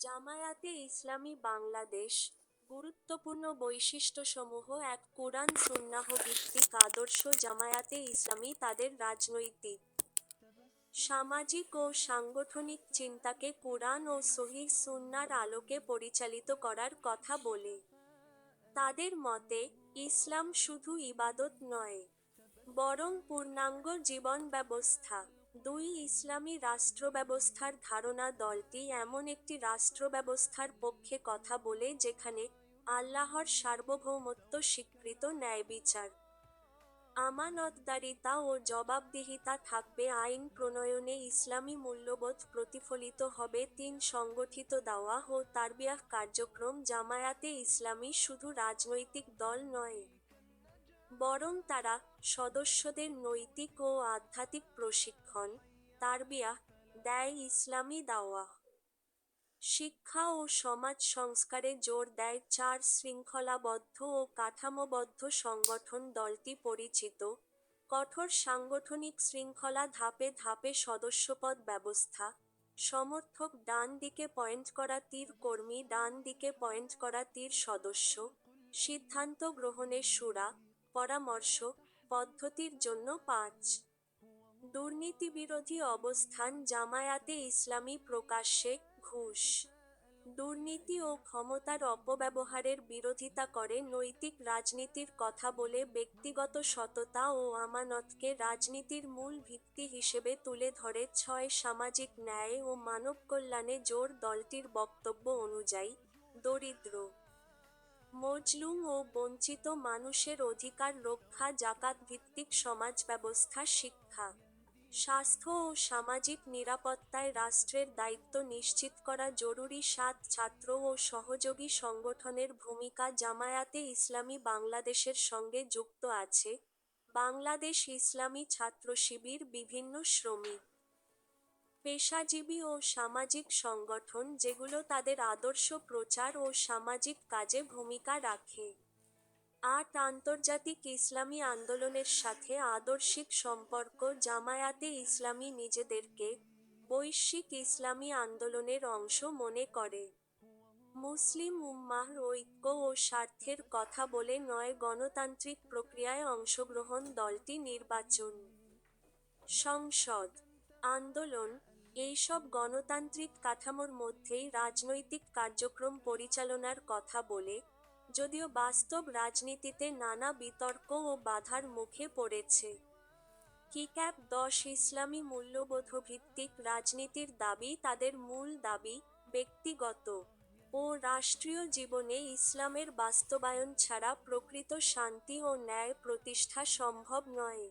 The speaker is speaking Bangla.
জামায়াতে ইসলামী বাংলাদেশ গুরুত্বপূর্ণ বৈশিষ্ট্যসমূহ এক কুরআন সুন্নাহ ভিত্তিক আদর্শ জামায়াতে ইসলামী তাদের রাজনৈতিক, সামাজিক ও সাংগঠনিক চিন্তাকে কুরআন ও সহিহ সুন্নাহর আলোকে পরিচালিত করার কথা বলে। তাদের মতে, ইসলাম শুধু ইবাদত নয়, বরং পূর্ণাঙ্গ জীবন ব্যবস্থা। দুই ইসলামী রাষ্ট্রব্যবস্থার ধারণা দলটি এমন একটি রাষ্ট্রব্যবস্থার পক্ষে কথা বলে যেখানে আল্লাহর সার্বভৌমত্ব স্বীকৃত, ন্যায়বিচার, আমানতদারিতা ও জবাবদিহিতা থাকবে, আইন প্রণয়নে ইসলামী মূল্যবোধ প্রতিফলিত হবে। তিন সংগঠিত দাওয়াহ ও তারবিয়াহ কার্যক্রম জামায়াতে ইসলামী শুধু রাজনৈতিক দল নয়, বরং তারা সদস্যদের নৈতিক ও আধ্যাত্মিক প্রশিক্ষণ, তারবিয়াহ দেয়। ইসলামী দাওয়াহ, শিক্ষা ও সমাজ সংস্কারে জোর দেয়। চার শৃঙ্খলাবদ্ধ ও কাঠামোবদ্ধ সংগঠন দলটি পরিচিত কঠোর সাংগঠনিক শৃঙ্খলা, ধাপে ধাপে সদস্যপদ ব্যবস্থা, সমর্থক ডান দিকে পয়েন্ট করা তীর, কর্মী ডান দিকে পয়েন্ট করা তীর, সদস্য সিদ্ধান্ত গ্রহণের শুরা পরামর্শ পদ্ধতির জন্য 5 দুর্নীতিবিরোধী অবস্থান জামায়াতে ইসলামী প্রকাশ্যে ঘুষ, দুর্নীতি ও ক্ষমতার অপব্যবহারের বিরোধিতা করে। নৈতিক রাজনীতির কথা বলে ব্যক্তিগত সততা ও আমানতকে রাজনীতির মূল ভিত্তি হিসেবে তুলে ধরে। 6 সামাজিক ন্যায় ও মানব কল্যাণে জোর দলটির বক্তব্য অনুযায়ী দরিদ্র, মজলুম ও বঞ্চিত মানুষের অধিকার রক্ষা, জাকাত ভিত্তিক সমাজ ব্যবস্থা, শিক্ষা, স্বাস্থ্য ও সামাজিক নিরাপত্তায় রাষ্ট্রের দায়িত্ব নিশ্চিত করা জরুরি। 7 ছাত্র ও সহযোগী সংগঠনের ভূমিকা জামায়াতে ইসলামী বাংলাদেশের সঙ্গে যুক্ত আছে বাংলাদেশ ইসলামী ছাত্র শিবির, বিভিন্ন শ্রমিক, পেশাজীবী ও সামাজিক সংগঠন যেগুলো তাদের আদর্শ প্রচার ও সামাজিক কাজে ভূমিকা রাখে। 8 আন্তর্জাতিক ইসলামী আন্দোলনের সাথে আদর্শিক সম্পর্ক জামায়াতে ইসলামী নিজেদেরকে বৈশ্বিক ইসলামী আন্দোলনের অংশ মনে করে। মুসলিম উম্মাহর ঐক্য ও স্বার্থের কথা বলে নয়, গণতান্ত্রিক প্রক্রিয়ায় অংশগ্রহণ। দলটি নির্বাচন, সংসদ, আন্দোলন এইসব গণতান্ত্রিক কাঠামোর মধ্যেই রাজনৈতিক কার্যক্রম পরিচালনার কথা বলে, যদিও বাস্তব রাজনীতিতে নানা বিতর্ক ও বাধার মুখে পড়েছে। কিতাব 10 ইসলামী মূল্যবোধভিত্তিক রাজনীতির দাবি তাদের মূল দাবি, ব্যক্তিগত ও রাষ্ট্রীয় জীবনে ইসলামের বাস্তবায়ন ছাড়া প্রকৃত শান্তি ও ন্যায় প্রতিষ্ঠা সম্ভব নয়।